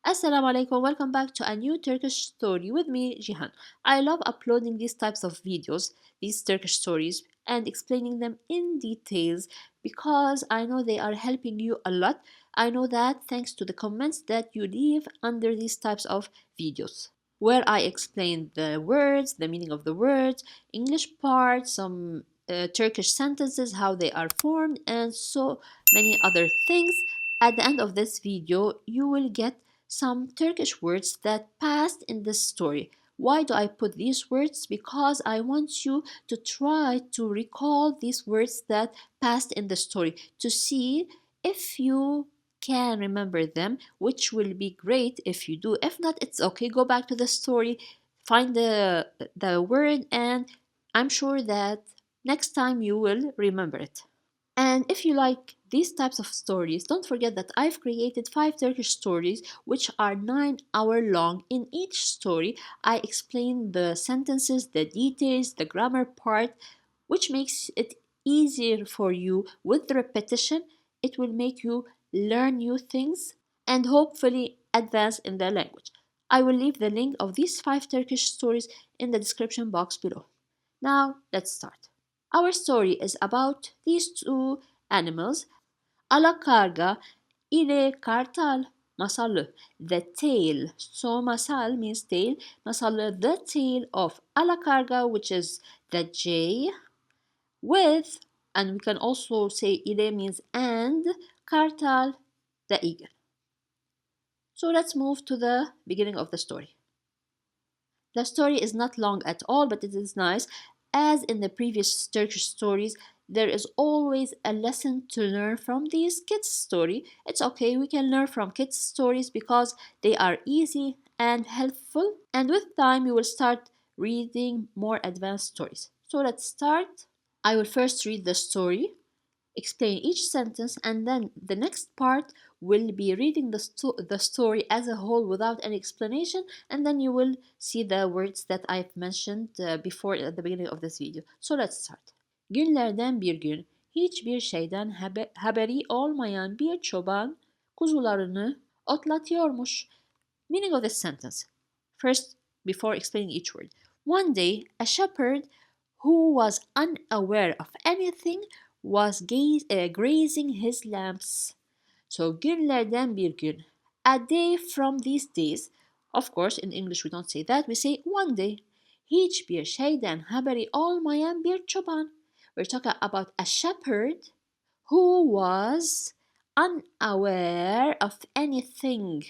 Assalamu alaikum, welcome back to a new Turkish story with me, Jihan. I love uploading these types of videos, these Turkish stories, and explaining them in details because I know they are helping you a lot. I know that thanks to the comments that you leave under these types of videos, where I explain the words, the meaning of the words, English parts, some Turkish sentences, how they are formed, and so many other things. At the end of this video, you will get some Turkish words that passed in this story. Why do I put these words? Because I want you to try to recall these words that passed in the story to see if you can remember them, which will be great if you do. If not, it's okay. Go back to the story, find the word, and I'm sure that next time you will remember it. And if you like these types of stories, don't forget that I've created 5 Turkish stories which are 9 hours long. In each story, I explain the sentences, the details, the grammar part, which makes it easier for you with the repetition. It will make you learn new things and hopefully advance in the language. I will leave the link of these 5 Turkish stories in the description box below. Now, let's start. Our story is about these two animals, alakarga ile kartal masalı. The tail. So masal means tail. Masalı, the tail of alakarga, which is the J, with, and we can also say ile means and, kartal, the eagle. So let's move to the beginning of the story. The story is not long at all, but it is nice. As in the previous Turkish stories, there is always a lesson to learn from these kids' story. It's okay, we can learn from kids' stories because they are easy and helpful. And with time, you will start reading more advanced stories. So let's start. I will first read the story, explain each sentence, and then the next part will be reading the story as a whole without any explanation, and then you will see the words that I've mentioned before at the beginning of this video. So let's start. Günlerden bir gün hiçbir şeyden haberi olmayan bir çoban kuzularını otlatıyormuş. Meaning of this sentence. First, before explaining each word. One day, a shepherd who was unaware of anything was grazing his lambs. So günlerden bir gün. A day from these days. Of course, in English we don't say that. We say one day. Hiçbir şeyden haberi olmayan bir çoban. We're talking about a shepherd who was unaware of anything.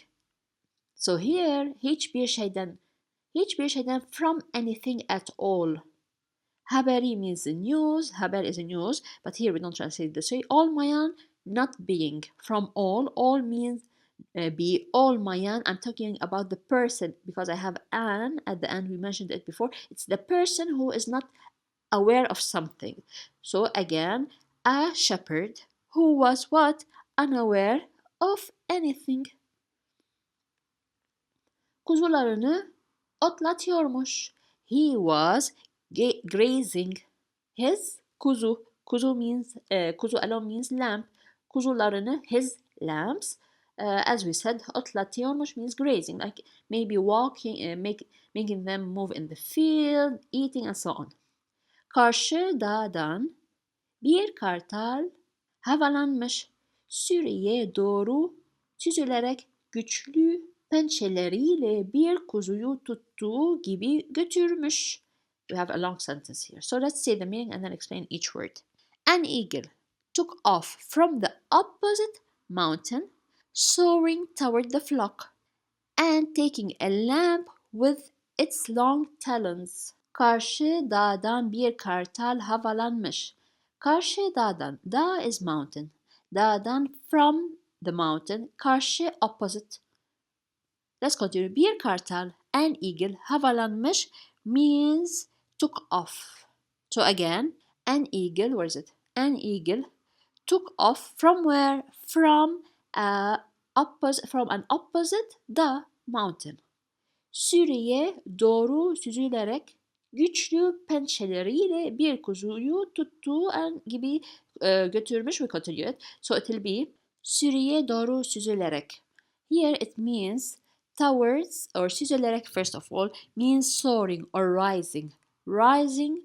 So here, hiçbir şeyden from anything at all. Haberi means news. Haber is a news, but here we don't translate this way. Olmayan, not being. From all means be. Olmayan, I'm talking about the person because I have an at the end. We mentioned it before. It's the person who is not aware of something. So again, a shepherd who was what? Unaware of anything. Kuzularını otlatıyormuş. He was grazing his kuzu. Kuzu means kuzu alone means lamb. Kuzularını, his lambs. As we said, otlatıyormuş means grazing, like maybe walking, making them move in the field, eating and so on. Karşı dağdan bir kartal havalanmış, sürüye doğru süzülerek güçlü pençeleriyle bir kuzuyu tuttuğu gibi götürmüş. We have a long sentence here. So let's say the meaning and then explain each word. An eagle took off from the opposite mountain, soaring toward the flock, and taking a lamb with its long talons. Karşı dağdan bir kartal havalanmış. Karşı dağdan, dağ is mountain. Dağdan from the mountain, karşı opposite. Let's continue. Bir kartal, an eagle, havalanmış means took off. So again, an eagle, where is it? An eagle took off from where? From an opposite the mountain. Sürüye doğru süzülerek güçlü pençeleriyle bir kuzuyu tuttuğu gibi götürmüş. We continue it. So it will be sürüye doğru süzülerek. Here it means Towards or süzelerek, first of all, means soaring or rising. Rising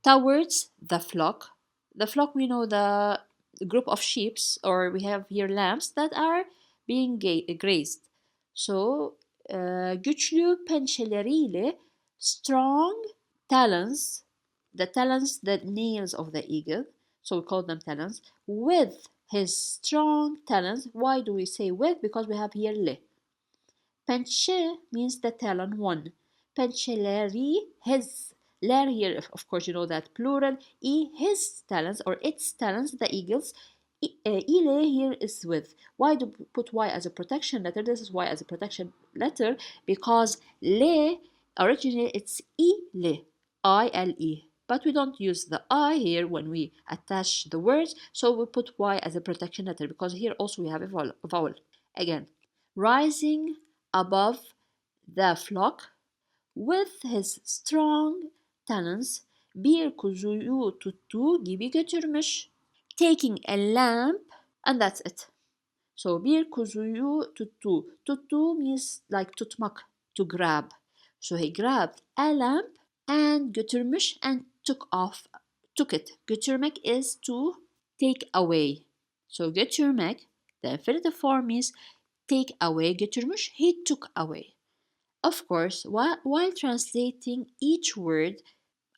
towards the flock. The flock, we know, the group of sheep, or we have here lambs that are being grazed. So, güçlü pençeleriyle, strong talons, the talons, the nails of the eagle, so we call them talons, with his strong talons. Why do we say with? Because we have here le. Pençe means the talon one. Pençeleri, his. Ler here, of course, you know that plural. His talons or its talons, the eagles. Ile here is with. Why do we put Y as a protection letter? This is Y as a protection letter because le, originally it's ile, I-L-E. But we don't use the I here when we attach the words, so we put Y as a protection letter because here also we have a vowel. Again, rising above the flock with his strong talons, bir kuzuyu tuttuğu gibi götürmüş. Taking a lamp, and that's it. So bir kuzuyu tuttu. Tuttu means like tutmak, to grab. So he grabbed a lamp and götürmüş and took it. Götürmek is to take away. So götürmek, the infinitive form means take away. Götürmüş, he took away. Of course, while translating each word,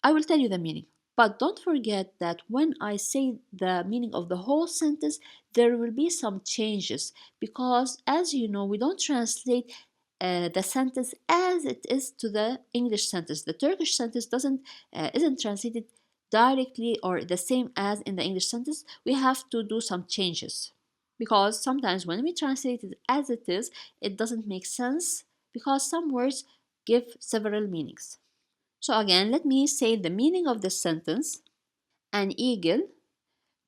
I will tell you the meaning. But don't forget that when I say the meaning of the whole sentence, there will be some changes because, as you know, we don't translate the sentence as it is to the English sentence. The Turkish sentence isn't translated directly or the same as in the English sentence. We have to do some changes because sometimes when we translate it as it is, it doesn't make sense because some words give several meanings. So again, let me say the meaning of this sentence. An eagle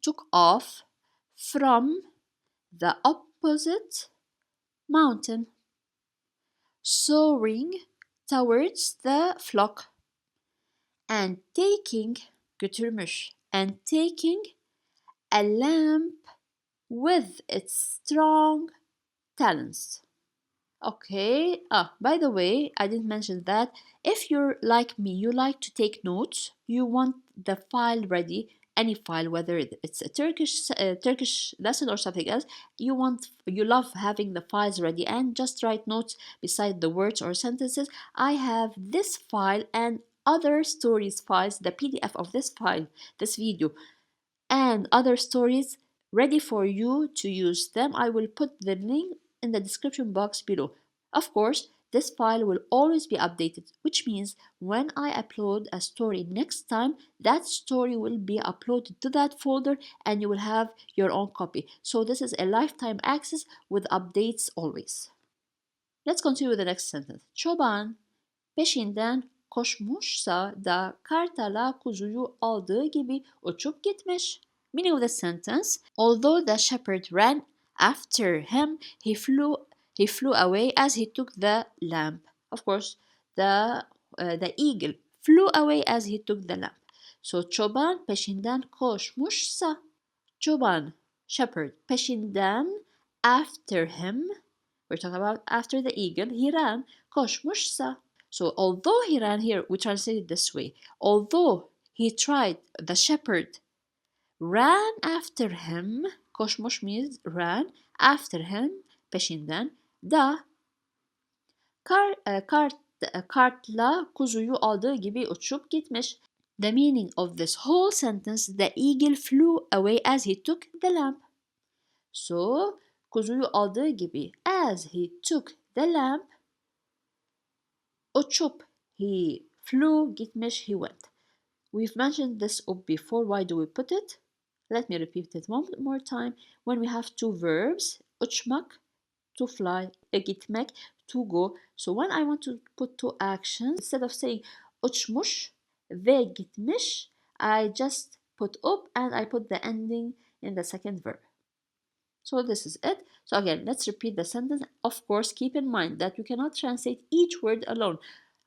took off from the opposite mountain, soaring towards the flock and taking götürmüş and taking a lamp with its strong talons. Okay, by the way, I didn't mention that. If you're like me, you like to take notes, you want the file ready, any file, whether it's a Turkish lesson or something else, you love having the files ready and just write notes beside the words or sentences. I have this file and other stories files, the PDF of this file, this video, and other stories ready for you to use them. I will put the link in the description box below. Of course, this file will always be updated, which means when I upload a story next time, that story will be uploaded to that folder and you will have your own copy. So this is a lifetime access with updates always. Let's continue with the next sentence. Çoban peşinden koşmuşsa da kartala kuzuyu aldığı gibi uçup gitmiş. Meaning of the sentence, although the shepherd ran after him, he flew away as he took the lamp. Of course, the eagle flew away as he took the lamp. So çoban peşinden koşmuşsa, çoban, shepherd, peşinden, after him, we're talking about after the eagle, he ran, koşmuşsa. So although he ran, here we translate it this way. Although he tried, the shepherd ran after him, koşmuş means ran, after him, peşinden, da kartla kuzuyu aldığı gibi uçup gitmiş. The meaning of this whole sentence, the eagle flew away as he took the lamp. So, kuzuyu aldığı gibi, as he took the lamp, uçup, he flew, gitmiş, he went. We've mentioned this before. Why do we put it? Let me repeat it one more time. When we have two verbs, uçmak, to fly, gitmek, to go. So when I want to put two actions, instead of saying uçmuş ve gitmiş, I just put up and I put the ending in the second verb. So this is it. So again, let's repeat the sentence. Of course, keep in mind that you cannot translate each word alone.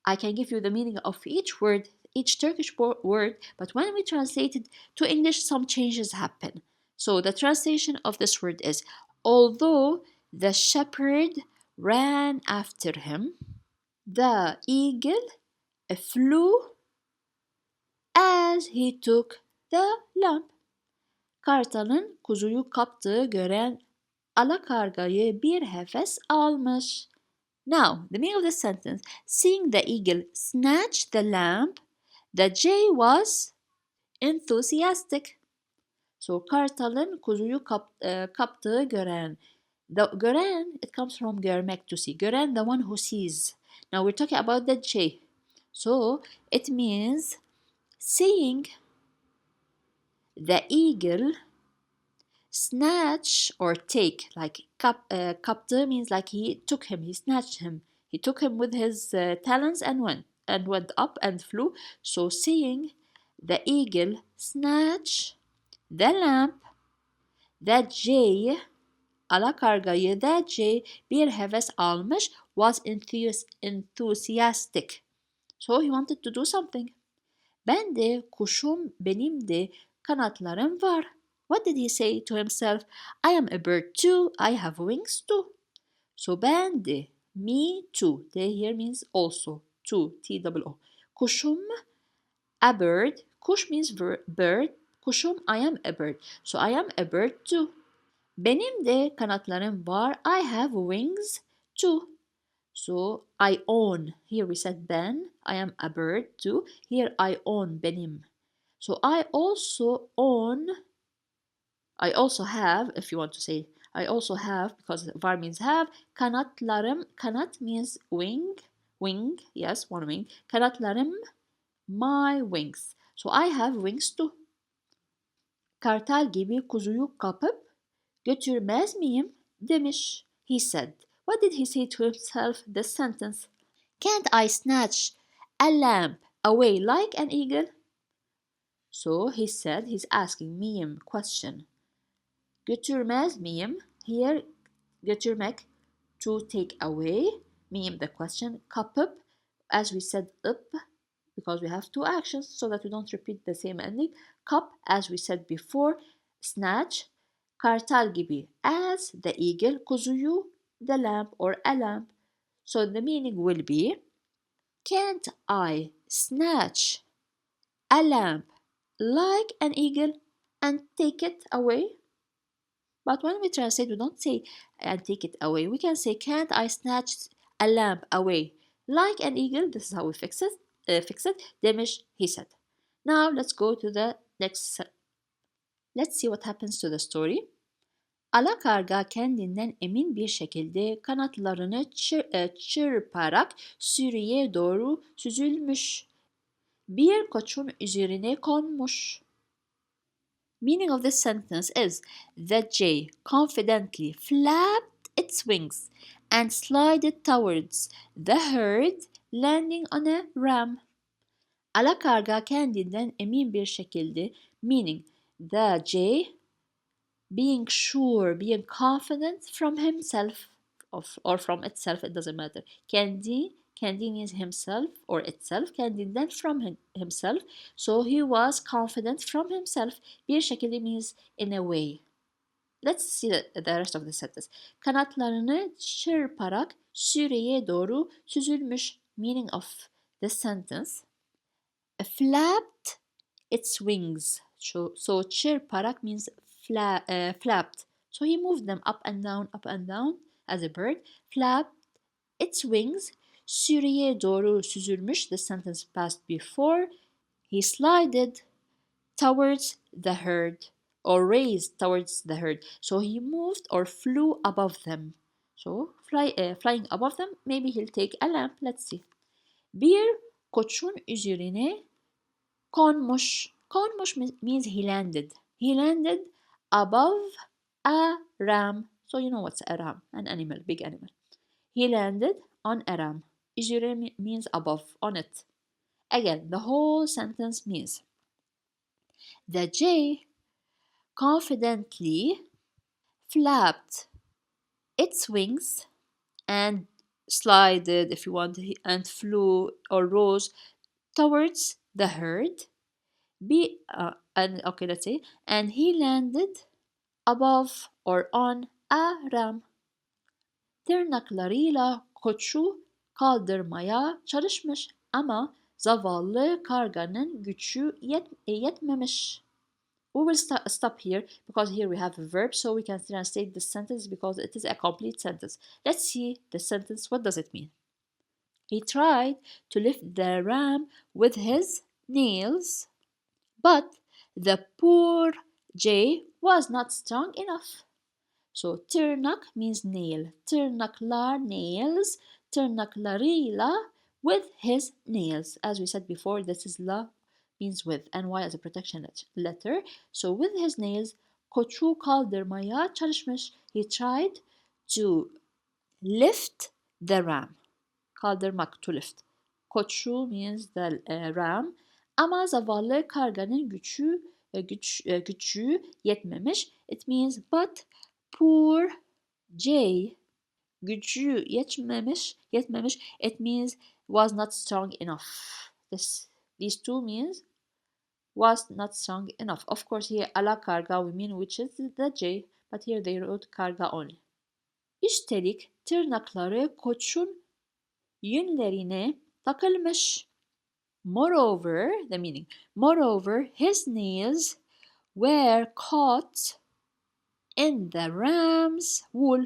I can give you the meaning of each word, each Turkish word, but when we translate it to English, some changes happen. So the translation of this word is, although the shepherd ran after him. The eagle flew as he took the lamb. Kartalın kuzuyu kaptığı gören alakargayı bir hefes almış. Now, the meaning of the sentence, seeing the eagle snatch the lamb, the jay was enthusiastic. So, kartalın kuzuyu kaptığı gören. Gören, it comes from görmek, to see. Gören, the one who sees. Now, we're talking about the jay. So, it means seeing the eagle snatch or take, like kaptı means like he took him, he snatched him, he took him with his talons and went up and flew. So seeing the eagle snatch the lamb, that jay alakargayı, that jay bir heves almış, was enthusiastic. So he wanted to do something. Ben de kuşum, benim de kanatlarım var. What did he say to himself? I am a bird too, I have wings too. So ben de, me too. De here means also, too, T-O-O. Kuşum, a bird. Kuş means bird. Kuşum, I am a bird. So I am a bird too. Benim de kanatlarım var. I have wings too. So I own. Here we said ben. I am a bird too. Here I own benim. So I also have, if you want to say, I also have, because var means have, kanatlarım, kanat means wing, yes, one wing. Kanatlarım, my wings. So I have wings too. Kartal gibi kuzuyu kapıp götürmez miyim demiş. He said. What did he say to himself, this sentence? Can't I snatch a lamb away like an eagle? So he said, he's asking miyim question. Götürmez miyim? Here, götürmek, to take away. Miyim, the question. Kapıp, as we said, up, because we have two actions so that we don't repeat the same ending. Kap, as we said before. Snatch, kartal gibi, as the eagle, kuzuyu, the lamb or a lamb. So the meaning will be, can't I snatch a lamb like an eagle and take it away? But when we translate, we don't say and take it away. We can say, can't I snatch a lamb away like an eagle? This is how we fix it. Demiş, he said. Now let's go to the next. Let's see what happens to the story. Alakarga kendinden emin bir şekilde kanatlarını çırparak sürüye doğru süzülmüş. Bir koçun üzerine konmuş. Meaning of this sentence is the jay confidently flapped its wings and slided towards the herd, landing on a ram. Alakarga kendinden emin bir şekilde, meaning the jay being sure, being confident from himself or from itself, it doesn't matter. Kendi means himself or itself. Kendinden from himself. So he was confident from himself. Bir şekilde means in a way. Let's see the rest of the sentence. Kanatlarını çırparak sürüye doğru süzülmüş. Meaning of the sentence. Flapped its wings. So çırparak means flapped. So he moved them up and down as a bird. Flapped its wings. Sürüye doğru süzülmüş. The sentence passed before. He slided towards the herd or raised towards the herd. So he moved or flew above them. So flying above them, maybe he'll take a lamb. Let's see. Bir koçun üzerine konmuş. Konmuş means he landed. He landed above a ram. So you know what's a ram? An animal, big animal. He landed on a ram. Üzeri means above, on it. Again, the whole sentence means the jay confidently flapped its wings and slided, if you want, and flew or rose towards the herd. And he landed above or on a ram. Tırnaklarıyla koçu kaldırmaya çalışmış ama zavallı karganın gücü yetmemiş. We will stop here because here we have a verb, so we can translate the sentence because it is a complete sentence. Let's see the sentence. What does it mean? He tried to lift the ram with his nails, but the poor jay was not strong enough. So tırnak means nail. Tırnaklar nails. Tırnaklarıyla with his nails. As we said before, this is la means with and y as a protection letter. So with his nails koçu kaldırmaya çalışmış. He tried to lift the ram. Kaldırmak, to lift. Koçu means the ram. Ama zavallı karganın gücü yetmemiş. It means but poor J gücü yetmemiş. It means was not strong enough. These two means was not strong enough. Of course here ala karga we mean which is the J, but here they wrote karga only. Üstelik tırnakları koçun yünlerine takılmış. Moreover, the meaning, moreover, his nails were caught in the ram's wool.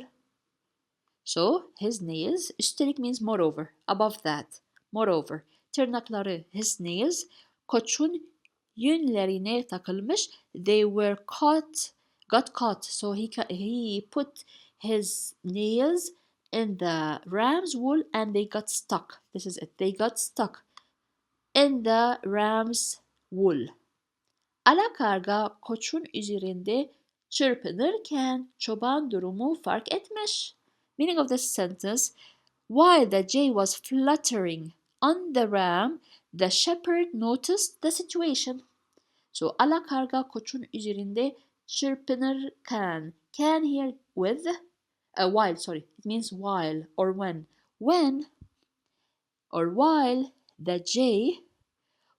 So his nails, üstelik means moreover, above that. Moreover, tırnakları, his nails, koçun yünlerine takılmış. They were got caught. So he put his nails in the ram's wool and they got stuck. This is it. They got stuck in the ram's wool. Ala karga koçun üzerinde çırpınırken çoban durumu fark etmiş. Meaning of this sentence, while the jay was fluttering on the ram, the shepherd noticed the situation. So ala karga koçun üzerinde çırpınırken, can here with while, sorry, it means while or when or while the jay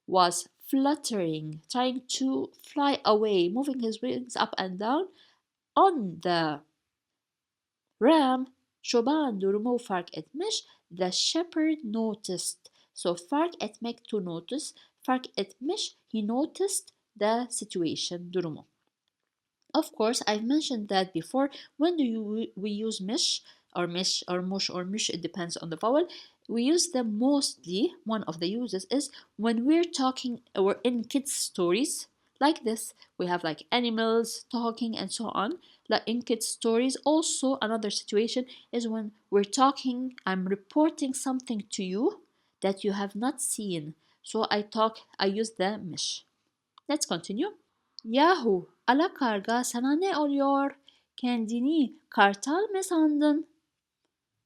was fluttering, trying to fly away, moving his wings up and down on the ram, çoban durumu fark etmiş. The shepherd noticed. So fark etmek, to notice. Fark etmiş, he noticed the situation, durumu. Of course, I've mentioned that before. When do we use mish or mush or mush? It depends on the vowel. We use them mostly. One of the uses is when we're talking or in kids' stories like this. We have like animals talking and so on. Like in kids' stories, also another situation is when we're talking. I'm reporting something to you that you have not seen. So I use the mish. Let's continue. Yahu, ala karga sana ne oluyor? Kendini kartal mı sandın?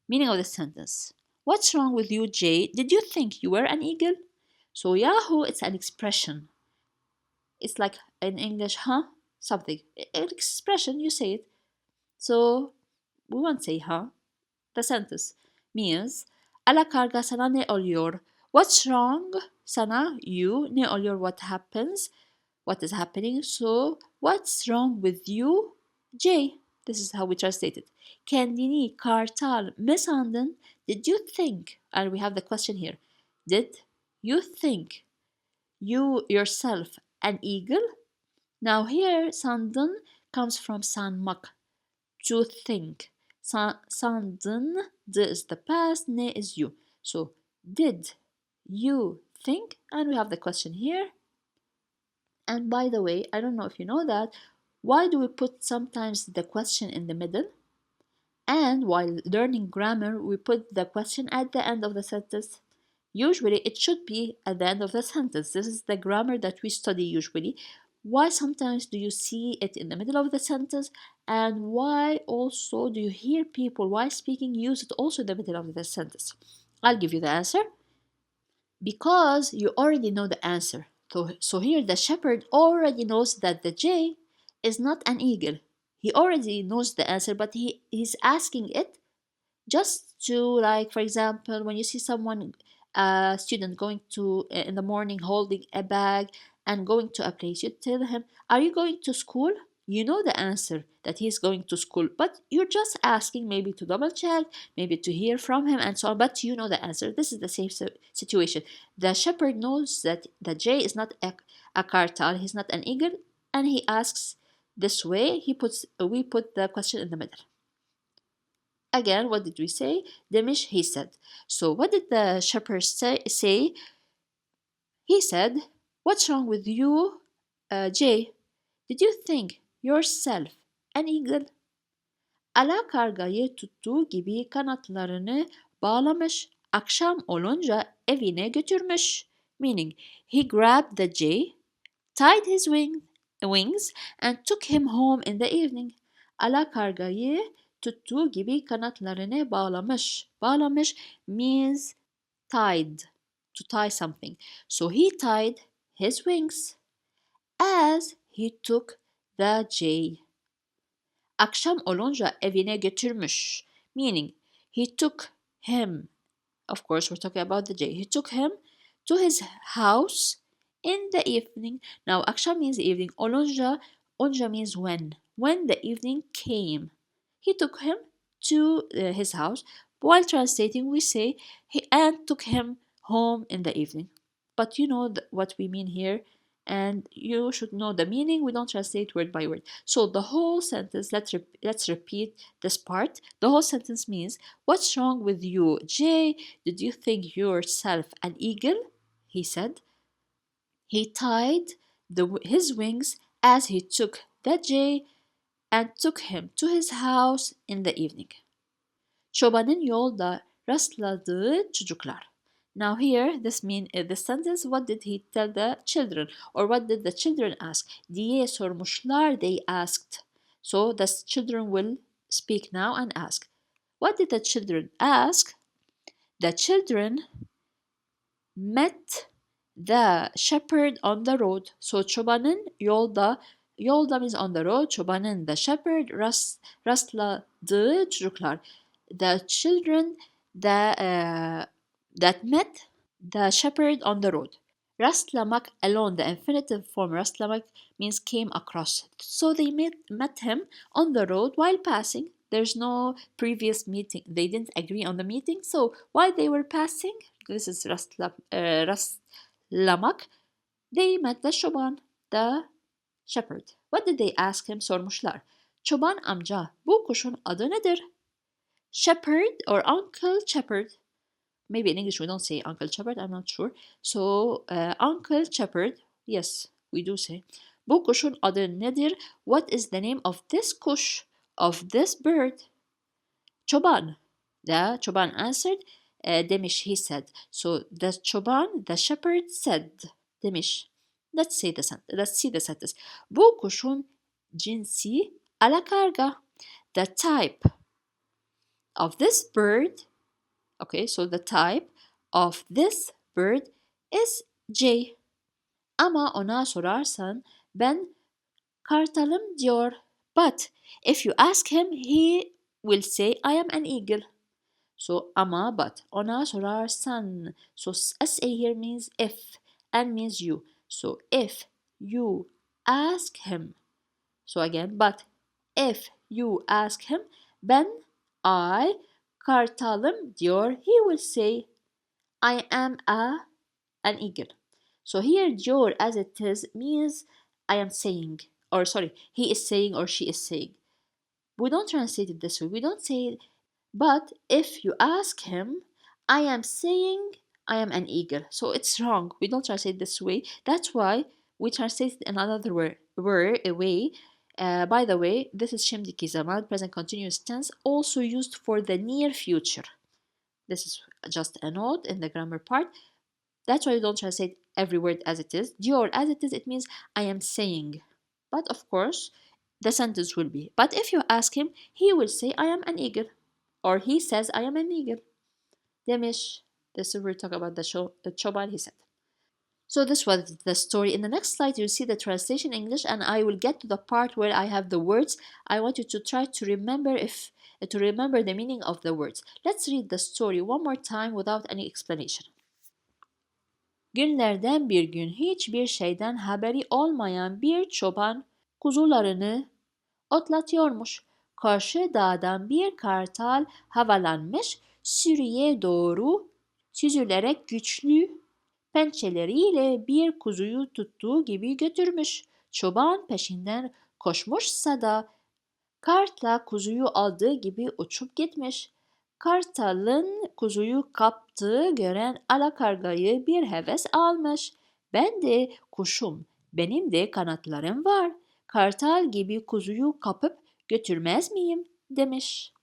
Meaning of the sentence. What's wrong with you, Jay? Did you think you were an eagle? So Yahoo, it's an expression. It's like in English, huh? Something. An expression, you say it. So we won't say huh. The sentence means ala karga sana ne oluyor? What's wrong? Sana, you, ne oluyor, what happens? What is happening? So what's wrong with you, Jay? This is how we translate it. Kendini kartal mı sandın? Did you think? And we have the question here. Did you think you yourself an eagle? Now here sandın comes from sanmak, to think. Sandın, the is the past, ne is you. So did you think? And we have the question here. And by the way, I don't know if you know that, why do we put sometimes the question in the middle? And while learning grammar, we put the question at the end of the sentence. Usually, it should be at the end of the sentence. This is the grammar that we study usually. Why sometimes do you see it in the middle of the sentence? And why also do you hear people, while speaking, use it also in the middle of the sentence? I'll give you the answer. Because you already know the answer. So here the shepherd already knows that the jay is not an eagle. He already knows the answer, but he's asking it just to, like, for example, when you see someone, a student going to in the morning holding a bag and going to a place, you tell him, are you going to school? You know the answer that he's going to school, but you're just asking maybe to double check, maybe to hear from him and so on, but you know the answer. This is the same situation. The shepherd knows that the jay is not a kartal, he's not an eagle, and he asks this way. We put the question in the middle. Again, what did we say? Demish, he said. So what did the shepherd say? He said, "What's wrong with you, Jay? Did you think yourself an eagle?" Ala kargayı tuttuğu gibi kanatlarını bağlamış, akşam olunca evine götürmüş. Meaning, he grabbed the jay, tied his wings and took him home in the evening. Ala kargayı tuttuğu gibi kanatlarını bağlamış. Bağlamış means tied, to tie something. So he tied his wings as he took the jay. Akşam olunca evine götürmüş. Meaning, he took him. Of course, we're talking about the jay. He took him to his house in the evening. Now, akşam means evening. Olunca means when. When the evening came. He took him to his house. While translating, we say and took him home in the evening. But you know what we mean here, and you should know the meaning. We don't translate word by word. So the whole sentence, let's repeat this part. The whole sentence means, "What's wrong with you, Jay? Did you think yourself an eagle?" He said. He tied his wings as he took the jay and took him to his house in the evening. Çobanın yolda rastladığı çocuklar. Now here, this sentence, what did he tell the children? Or what did the children ask? Diye sormuşlar, they asked. So the children will speak now and ask. What did the children ask? The children met the shepherd on the road. So çobanın yolda means on the road. Çobanın, the shepherd, rastladığı çocuklar. The children that met the shepherd on the road. Rastlamak alone, the infinitive form rastlamak means came across. So they met him on the road while passing. There's no previous meeting. They didn't agree on the meeting. So while they were passing, this is rastlamak, they met the çoban, the shepherd. What did they ask him? Sormuşlar. Çoban amca, bu kuşun adı nedir? Shepherd or Uncle Shepherd. Maybe in English we don't say Uncle Shepherd, I'm not sure. So Uncle Shepherd, yes, we do say. Bu kuşun adı nedir? What is the name of this kuş, of this bird? Çoban. The çoban answered. Demiş, he said. So the çoban, the shepherd said. Demiş. Let's see the sentence. Bu kuşun cinsi alakarga. The type of this bird, okay, so the type of this bird is jay. Ama ona sorarsan ben kartalım diyor. But if you ask him, he will say I am an eagle. So ama, but. Ona sorarsan. So sa here means if and means you. So if you ask him. So again, but if you ask him, ben I kartalım diyor, he will say I am an eagle. So here diyor as it is means I am saying, or sorry, he is saying or she is saying. We don't translate it this way. We don't say, but if you ask him, I am saying I am an eagle. So it's wrong. We don't translate this way. That's why we translate it in another way. By the way, this is şimdiki zaman, present continuous tense, also used for the near future. This is just a note in the grammar part. That's why you don't translate every word as it is. Diyor as it is, it means I am saying. But of course, the sentence will be. But if you ask him, he will say I am an eagle. Or he says I am an eagle. Demiş. This is we're talking about the çoban, he said. So this was the story. In the next slide, you'll see the translation in English, and I will get to the part where I have the words. I want you to try to remember the meaning of the words. Let's read the story one more time without any explanation. Günlerden bir gün hiçbir şeyden haberi olmayan bir çoban kuzularını otlatıyormuş. Karşı dağdan bir kartal havalanmış, sürüye doğru süzülerek güçlü pençeleriyle bir kuzuyu tuttuğu gibi götürmüş. Çoban peşinden koşmuşsa da kartla kuzuyu aldığı gibi uçup gitmiş. Kartalın kuzuyu kaptığı gören alakargayı bir heves almış. Ben de kuşum, benim de kanatlarım var. Kartal gibi kuzuyu kapıp götürmez miyim demiş.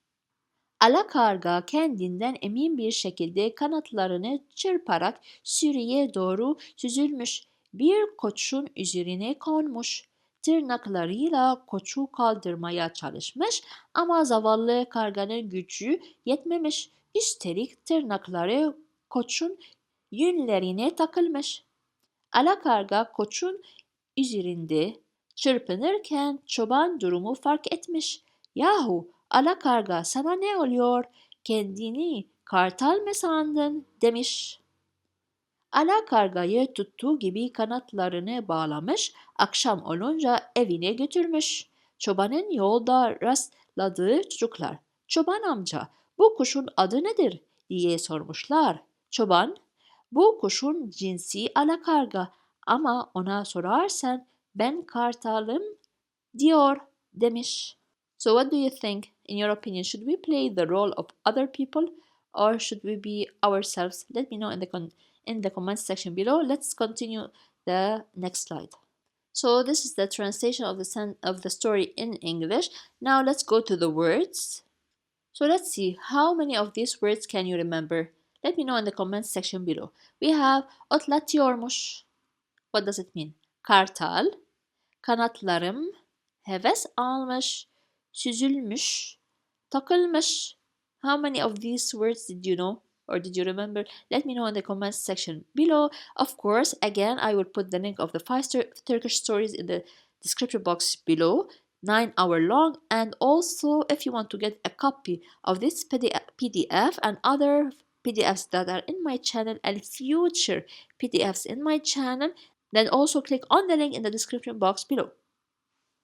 Alakarga kendinden emin bir şekilde kanatlarını çırparak sürüye doğru süzülmüş. Bir koçun üzerine konmuş. Tırnaklarıyla koçu kaldırmaya çalışmış ama zavallı karganın gücü yetmemiş. Üstelik tırnakları koçun yünlerine takılmış. Alakarga koçun üzerinde çırpınırken çoban durumu fark etmiş. Yahu alakarga sana ne oluyor? Kendini kartal mı sandın demiş. Alakargayı tuttuğu gibi kanatlarını bağlamış, akşam olunca evine götürmüş. Çobanın yolda rastladığı çocuklar, "Çoban amca, bu kuşun adı nedir?" diye sormuşlar. Çoban, "Bu kuşun cinsi alakarga ama ona sorarsan ben kartalım diyor," demiş. So what do you think? In your opinion, should we play the role of other people or should we be ourselves? Let me know in the comment section below. Let's continue the next slide. So this is the translation of the story in English. Now let's go to the words. So let's see how many of these words can you remember? Let me know in the comment section below. We have otlatıyormuş. What does it mean? Kartal, kanatlarım, heves almış, süzülmüş, takılmış. How many of these words did you know or did you remember? Let me know in the comments section below. Of course, again, I will put the link of the 5 Turkish stories in the description box below. 9 hour long, and also if you want to get a copy of this PDF and other PDFs that are in my channel and future PDFs in my channel, then also click on the link in the description box below.